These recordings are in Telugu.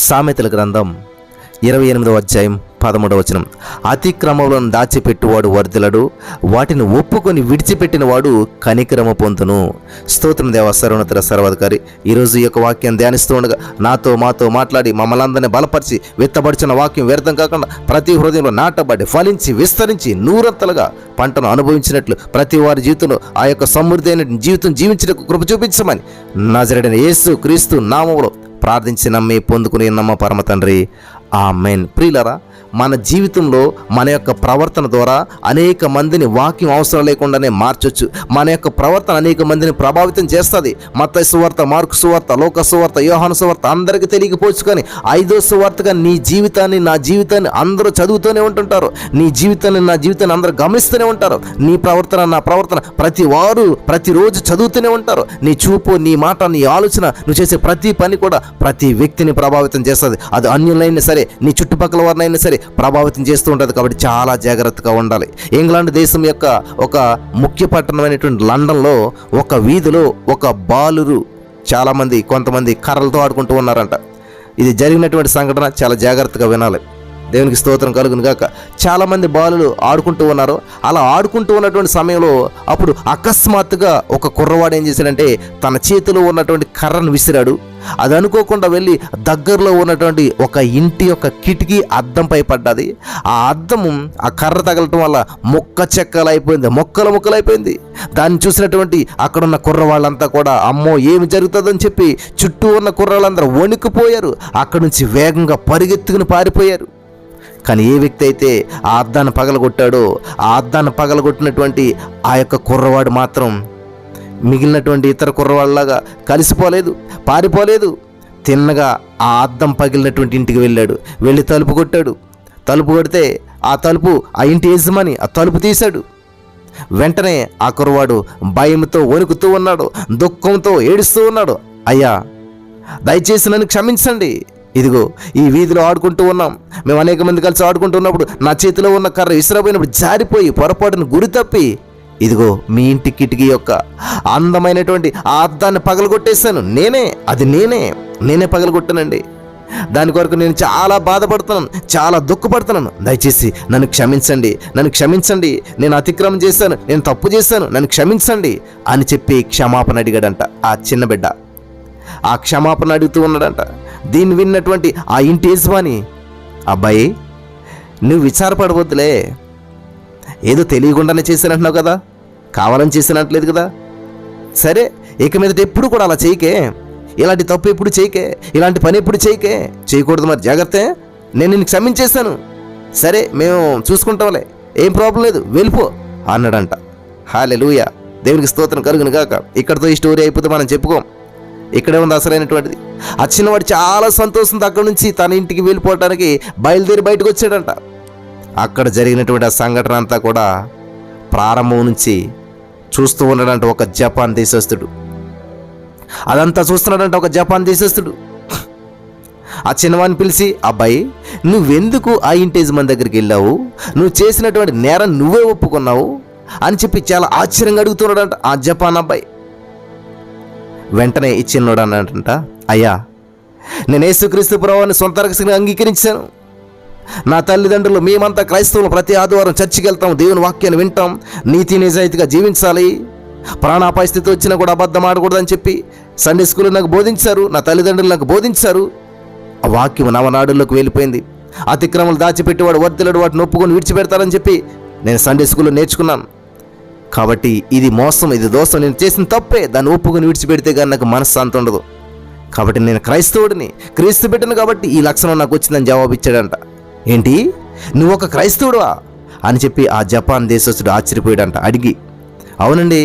సామెతల గ్రంథం 28వ అధ్యాయం 13వ వచనం. అతిక్రమములను దాచిపెట్టువాడు వర్ధిల్లడు, వాటిని ఒప్పుకొని విడిచిపెట్టిన వాడు కనికరము పొందును. స్తోత్రం దేవ సర్వోన్నత సర్వాధికారి. ఈరోజు ఈ యొక్క వాక్యం ధ్యానిస్తూ ఉండగా మాతో మాట్లాడి మమ్మల్ని అందరినీ బలపరిచి విత్తబడిచిన వాక్యం వ్యర్థం కాకుండా ప్రతి హృదయంలో నాటబడి ఫలించి విస్తరించి నూరంతలుగా పంటను అనుభవించినట్లు ప్రతి వారి జీవితంలో ఆ యొక్క సమృద్ధి అయిన జీవితం జీవించడానికి కృప చూపించమని నజరేయుడైన యేసు క్రీస్తు నామములో ప్రార్థించి నమ్మి పొందుకుని నమ్మ పరమ తండ్రి, ఆమేన్. ప్రియులారా, మన జీవితంలో మన యొక్క ప్రవర్తన ద్వారా అనేక మందిని వాక్యం అవసరం లేకుండానే మార్చొచ్చు. మన యొక్క ప్రవర్తన అనేక మందిని ప్రభావితం చేస్తుంది. మత్తయి సువార్త, మార్కు సువార్త, లోక సువార్త, యోహాను సువార్త అందరికీ తెలియకపోవచ్చు, కానీ 5వ సువార్తగా నీ జీవితాన్ని నా జీవితాన్ని అందరూ చదువుతూనే ఉంటుంటారు. నీ జీవితాన్ని నా జీవితాన్ని అందరూ గమనిస్తూనే ఉంటారు. నీ ప్రవర్తన నా ప్రవర్తన ప్రతి వారు ప్రతిరోజు చదువుతూనే ఉంటారు. నీ చూపు, నీ మాట, నీ ఆలోచన, నువ్వు చేసే ప్రతి పని కూడా ప్రతి వ్యక్తిని ప్రభావితం చేస్తుంది. అది అన్యులైనా సరే, నీ చుట్టుపక్కల వారినైనా సరే ప్రభావితం చేస్తూ ఉంటుంది. కాబట్టి చాలా జాగ్రత్తగా ఉండాలి. ఇంగ్లాండ్ దేశం యొక్క ఒక ముఖ్య పట్టణమైనటువంటి లండన్లో ఒక వీధిలో ఒక బాలురు కొంతమంది కర్రలతో ఆడుకుంటూ ఉన్నారంట. ఇది జరిగినటువంటి సంఘటన, చాలా జాగ్రత్తగా వినాలి. దేవునికి స్తోత్రం కలుగును గాక. చాలామంది బాలులు ఆడుకుంటూ ఉన్నారు. అలా ఆడుకుంటూ ఉన్నటువంటి సమయంలో అప్పుడు అకస్మాత్తుగా ఒక కుర్రవాడు ఏం చేశాడంటే తన చేతిలో ఉన్నటువంటి కర్రను విసిరాడు. అది అనుకోకుండా వెళ్ళి దగ్గరలో ఉన్నటువంటి ఒక ఇంటి యొక్క కిటికీ అద్దంపై పడ్డది. ఆ అద్దము ఆ కర్ర తగలటం వల్ల ముక్కలైపోయింది. దాన్ని చూసినటువంటి అక్కడున్న కుర్రవాళ్ళంతా కూడా అమ్మో ఏమి జరుగుతుందని చెప్పి చుట్టూ ఉన్న కుర్రాళ్ళందరూ వణికిపోయారు. అక్కడి నుంచి వేగంగా పరిగెత్తుకుని పారిపోయారు. కానీ ఏ వ్యక్తి అయితే ఆ అద్దాన్ని పగలగొట్టాడో, ఆ అద్దాన్ని పగలగొట్టినటువంటి ఆ యొక్క కుర్రవాడు మాత్రం మిగిలినటువంటి ఇతర కుర్రవాళ్ళలాగా కలిసిపోలేదు, పారిపోలేదు. తిన్నగా ఆ అద్దం పగిలినటువంటి ఇంటికి వెళ్ళి తలుపు కొట్టాడు. తలుపు కొడితే ఆ ఇంటి యజమాని ఆ తలుపు తీశాడు. వెంటనే ఆ కుర్రవాడు భయంతో వణుకుతూ ఉన్నాడు, దుఃఖంతో ఏడుస్తూ ఉన్నాడు. అయ్యా, దయచేసి నన్ను క్షమించండి. ఇదిగో ఈ వీధిలో ఆడుకుంటూ ఉన్నాం, మేము అనేక మంది కలిసి ఆడుకుంటున్నప్పుడు నా చేతిలో ఉన్న కర్ర విసిరపోయినప్పుడు జారిపోయి పొరపాటును గురి తప్పి ఇదిగో మీ ఇంటి కిటికీ యొక్క అందమైనటువంటి ఆ అద్దాన్ని పగలగొట్టేశాను. నేనే పగలగొట్టానండి. దాని కొరకు నేను చాలా బాధపడుతున్నాను, చాలా దుఃఖపడుతున్నాను. దయచేసి నన్ను క్షమించండి. నేను అతిక్రమం చేశాను, నేను తప్పు చేశాను, నన్ను క్షమించండి అని చెప్పి క్షమాపణ అడిగాడంట ఆ చిన్న బిడ్డ. ఆ క్షమాపణ అడుగుతూ ఉన్నాడంట. దీన్ని విన్నటువంటి ఆ ఇంటి యజమాని, అబ్బాయి నువ్వు విచారపడవద్దులే, ఏదో తెలియకుండానే చేశానంటున్నావు కదా, కావాలని చేసినట్లేదు కదా, సరే ఇక మీదట ఎప్పుడు కూడా అలా చేయకే, ఇలాంటి తప్పు ఎప్పుడు చేయకే, ఇలాంటి పని ఎప్పుడు చేయకూడదు, మరి జాగ్రత్త, నేను నిన్ను క్షమించేశాను, సరే మేము చూసుకుంటాంలే, ఏం ప్రాబ్లం లేదు, వెళ్ళిపో అన్నాడంట. హల్లెలూయా, దేవునికి స్తోత్రం కలుగును గాక. ఇక్కడితో ఈ స్టోరీ అయిపోతే మనం చెప్పుకోం. ఇక్కడే ఉంది అసలైనటువంటిది. ఆ చిన్నవాడు చాలా సంతోషంతో అక్కడి నుంచి తన ఇంటికి వెళ్ళిపోవడానికి బయలుదేరి బయటకు వచ్చాడంట. అక్కడ జరిగినటువంటి ఆ సంఘటన అంతా కూడా ప్రారంభం నుంచి చూస్తూ ఉన్నాడంట ఒక జపాన్ దేశస్థుడు. అదంతా చూస్తున్నాడంట ఒక జపాన్ దేశస్థుడు. ఆ చిన్నవాడిని పిలిచి, అబ్బాయి నువ్వెందుకు ఆ ఇంటి యజమాని దగ్గరికి వెళ్ళావు, నువ్వు చేసినటువంటి నేరం నువ్వే ఒప్పుకున్నావు అని చెప్పి చాలా ఆశ్చర్యంగా అడుగుతున్నాడంట ఆ జపాన్ అబ్బాయి. వెంటనే ఈ చిన్నోడు అన్నాడంట, అయ్యా నేను యేసుక్రీస్తు ప్రభువుని సొంత రక్షకునిగా అంగీకరించాను. నా తల్లిదండ్రులు మేమంతా క్రైస్తవులు, ప్రతి ఆదివారం చర్చికి వెళ్తాం, దేవుని వాక్యాన్ని వింటాం, నీతి నిజాయితీగా జీవించాలి, ప్రాణాపాయ స్థితి వచ్చినా కూడా అబద్ధం ఆడకూడదని చెప్పి సండే స్కూల్లో నాకు బోధించారు, నా తల్లిదండ్రులు నాకు బోధించారు. ఆ వాక్యం నవనాడుల్లోకి వెళ్ళిపోయింది. అతిక్రమలు దాచిపెట్టేవాడు వర్ధిల్లడు, వాటిని ఒప్పుకొని విడిచిపెడతారని చెప్పి నేను సండే స్కూల్లో నేర్చుకున్నాను. కాబట్టి ఇది మోసం, ఇది దోషం, నేను చేసిన తప్పే, దాన్ని ఒప్పుకొని విడిచిపెడితే కానీ నాకు మనశ్శాంతి ఉండదు. కాబట్టి నేను క్రైస్తవుడిని, క్రీస్తు బిడ్డను, కాబట్టి ఈ లక్షణం నాకు వచ్చిందని జవాబు ఇచ్చాడంట. ఏంటి, నువ్వు ఒక క్రైస్తవుడువా అని చెప్పి ఆ జపాన్ దేశస్థుడు ఆశ్చర్యపోయాడంట. అడిగి, అవునండి,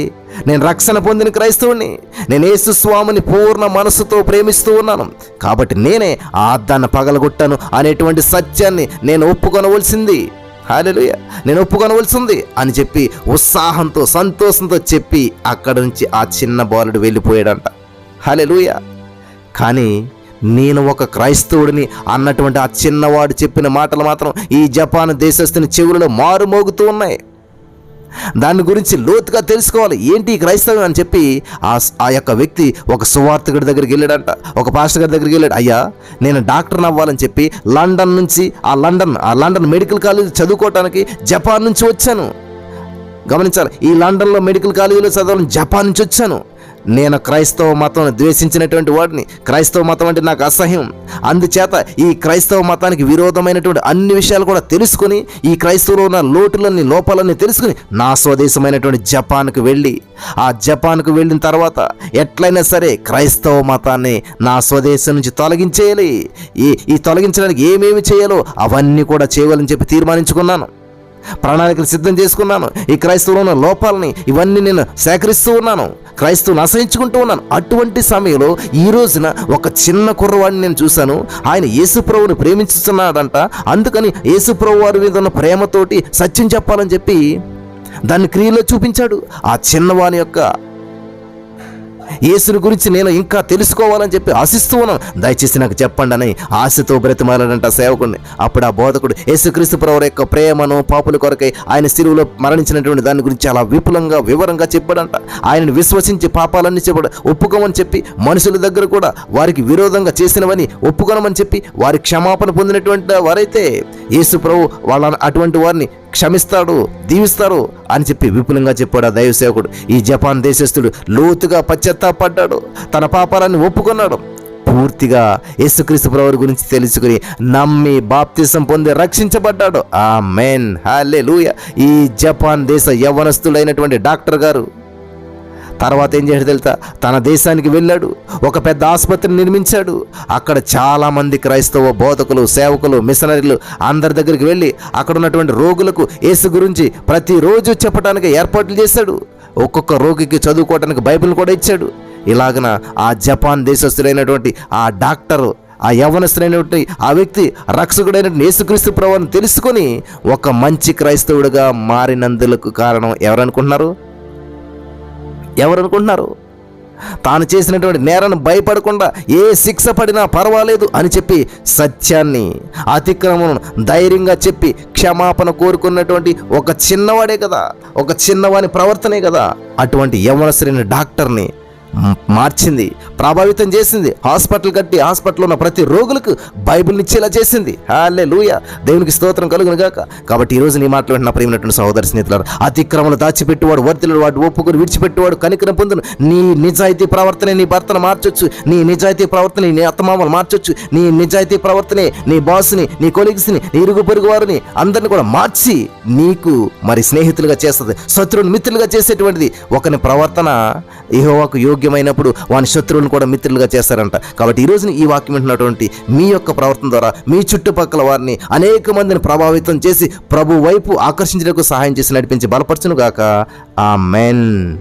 నేను రక్షణ పొందిన క్రైస్తవుడిని, నేను యేసు స్వామిని పూర్ణ మనస్సుతో ప్రేమిస్తూ ఉన్నాను, కాబట్టి నేనే ఆ అద్దాన్ని పగలగొట్టాను అనేటువంటి సత్యాన్ని నేను ఒప్పుకొనవలసింది. హల్లెలూయా, నేను ఒప్పుకొనవలసింది అని చెప్పి ఉత్సాహంతో సంతోషంతో చెప్పి అక్కడి నుంచి ఆ చిన్న బాలుడు వెళ్ళిపోయాడంట. హల్లెలూయా. కానీ నేను ఒక క్రైస్తవుడిని అన్నటువంటి ఆ చిన్నవాడు చెప్పిన మాటలు మాత్రం ఈ జపాన్ దేశస్థుని చెవులలో మారుమోగుతూ ఉన్నాయి. దాని గురించి లోతుగా తెలుసుకోవాలి, ఏంటి ఈ క్రైస్తవం అని చెప్పి ఆ యొక్క వ్యక్తి ఒక సువార్తికుడి దగ్గరికి వెళ్ళాడంట, ఒక పాస్టర్ గారి దగ్గరికి వెళ్ళాడు. అయ్యా, నేను డాక్టర్ని అవ్వాలని చెప్పి లండన్ నుంచి ఆ లండన్ మెడికల్ కాలేజ్ చదువుకోవటానికి జపాన్ నుంచి వచ్చాను. గమనించాలి, ఈ లండన్లో మెడికల్ కాలేజీలో చదవాలని జపాన్ నుంచి వచ్చాను. నేను క్రైస్తవ మతం ద్వేషించినటువంటి వాడిని, క్రైస్తవ మతం అంటే నాకు అసహ్యం. అందుచేత ఈ క్రైస్తవ మతానికి విరోధమైనటువంటి అన్ని విషయాలు కూడా తెలుసుకొని, ఈ క్రైస్తవులో ఉన్న లోటులన్నీ లోపాలన్నీ తెలుసుకుని నా స్వదేశమైనటువంటి జపాన్కు వెళ్ళి, ఆ జపాన్కు వెళ్ళిన తర్వాత ఎట్లయినా సరే క్రైస్తవ మతాన్ని నా స్వదేశం నుంచి తొలగించేయాలి. ఈ తొలగించడానికి ఏమేమి చేయాలో అవన్నీ కూడా చేయాలని చెప్పి తీర్మానించుకున్నాను. ప్రణాళికలు సిద్ధం చేసుకున్నాను. ఈ క్రైస్తవులో ఉన్న లోపాలని ఇవన్నీ నేను సేకరిస్తూ ఉన్నాను, క్రైస్తవుని అసహించుకుంటూ ఉన్నాను. అటువంటి సమయంలో ఈ రోజున ఒక చిన్న కుర్రవాడిని నేను చూశాను. ఆయన యేసుప్రభుని ప్రేమించుతున్నాడంట. అందుకని యేసుప్రభు వారి మీద ఉన్న ప్రేమతోటి సత్యం చెప్పాలని చెప్పి దాన్ని క్రియలో చూపించాడు. ఆ చిన్నవాని యొక్క యేసుని గురించి నేను ఇంకా తెలుసుకోవాలని చెప్పి ఆశిస్తూ ఉన్నాను. దయచేసి నాకు చెప్పండి అని ఆశతో బ్రతిమాలాడంట సేవకుడిని. అప్పుడు ఆ బోధకుడు యేసుక్రీస్తు ప్రభువు యొక్క ప్రేమను, పాపుల కొరకై ఆయన శిలువలో మరణించినటువంటి దాని గురించి చాలా వివరంగా చెప్పాడంట. ఆయనను విశ్వసించి పాపాలన్నీ చెప్పాడు. ఒప్పుకోమని చెప్పి మనుషుల దగ్గర కూడా వారికి విరోధంగా చేసినవని ఒప్పుకోనమని చెప్పి వారి క్షమాపణ పొందినటువంటి వారైతే యేసు ప్రభు వాళ్ళ అటువంటి వారిని క్షమిస్తాడు, దీవిస్తాడు అని చెప్పి విపులంగా చెప్పాడు ఆ దైవ సేవకుడు. ఈ జపాన్ దేశస్థుడు లోతుగా పశ్చాత్తాపడ్డాడు, తన పాపాలన్నీ ఒప్పుకున్నాడు. పూర్తిగా యేసుక్రీస్తు ప్రభువు గురించి తెలుసుకుని నమ్మి బాప్తిసం పొంది రక్షించబడ్డాడు. ఆమేన్, హల్లెలూయా. ఈ జపాన్ దేశ యవ్వనస్తుడైనటువంటి డాక్టర్ గారు తర్వాత ఏం చేశాడు తెలుసా? తన దేశానికి వెళ్ళాడు, ఒక పెద్ద ఆసుపత్రిని నిర్మించాడు. అక్కడ చాలామంది క్రైస్తవ బోధకులు, సేవకులు, మిషనరీలు అందరి దగ్గరికి వెళ్ళి అక్కడ ఉన్నటువంటి రోగులకు యేసు గురించి ప్రతిరోజు చెప్పడానికి ఏర్పాట్లు చేశాడు. ఒక్కొక్క రోగికి చదువుకోవడానికి బైబిల్ కూడా ఇచ్చాడు. ఇలాగన ఆ జపాన్ దేశస్థుడైనటువంటి ఆ డాక్టరు, ఆ యవ్వనస్తుడైనటువంటి ఆ వ్యక్తి రక్షకుడైనటువంటి యేసుక్రీస్తు ప్రభువుని తెలుసుకొని ఒక మంచి క్రైస్తవుడిగా మారినందులకు కారణం ఎవరనుకుంటున్నారు? తాను చేసినటువంటి నేరాన్ని భయపడకుండా ఏ శిక్ష పడినా పర్వాలేదు అని చెప్పి సత్యాన్ని, అతిక్రమను ధైర్యంగా చెప్పి క్షమాపణ కోరుకున్నటువంటి ఒక చిన్నవాడే కదా, ఒక చిన్నవాని ప్రవర్తనే కదా అటువంటి యవ్వనస్తుడైన డాక్టర్ని మార్చింది, ప్రభావితం చేసింది. హాస్పిటల్ కట్టి హాస్పిటల్లో ఉన్న ప్రతి రోగులకు బైబిల్ని ఇచ్చేలా చేసింది. హల్లెలూయా, దేవునికి స్తోత్రం కలుగును గాక. కాబట్టి ఈరోజు నీ మాటలు వింటున్న ప్రియమైనటువంటి సహోదర స్నేహితులారా, అతిక్రమలు దాచిపెట్టువాడు వర్తిలు వాడు ఒప్పుకొని విడిచిపెట్టువాడు కనికరం పొందును. నీ నిజాయితీ ప్రవర్తనే నీ భర్తను మార్చొచ్చు, నీ నిజాయితీ ప్రవర్తనే నీ అత్తమామలు మార్చొచ్చు, నీ నిజాయితీ ప్రవర్తనే నీ బాస్ని, నీ కొలీగ్స్ని, నీ ఇరుగు పొరుగు వారిని అందరిని కూడా మార్చి నీకు మరి స్నేహితులుగా చేస్తుంది, శత్రువుని మిత్రులుగా చేసేటువంటిది. ఒకని ప్రవర్తన యెహోవాకు యోగ్యమైనప్పుడు వాని శత్రువులను కూడా మిత్రులుగా చేస్తారంట. కాబట్టి ఈ రోజున ఈ వాక్యం వింటున్నటువంటి మీ యొక్క ప్రవర్తన ద్వారా మీ చుట్టుపక్కల వారిని అనేక మందిని ప్రభావితం చేసి ప్రభు వైపు ఆకర్షించడానికి సహాయం చేసి నడిపించి బలపరచును గాక. ఆమేన్.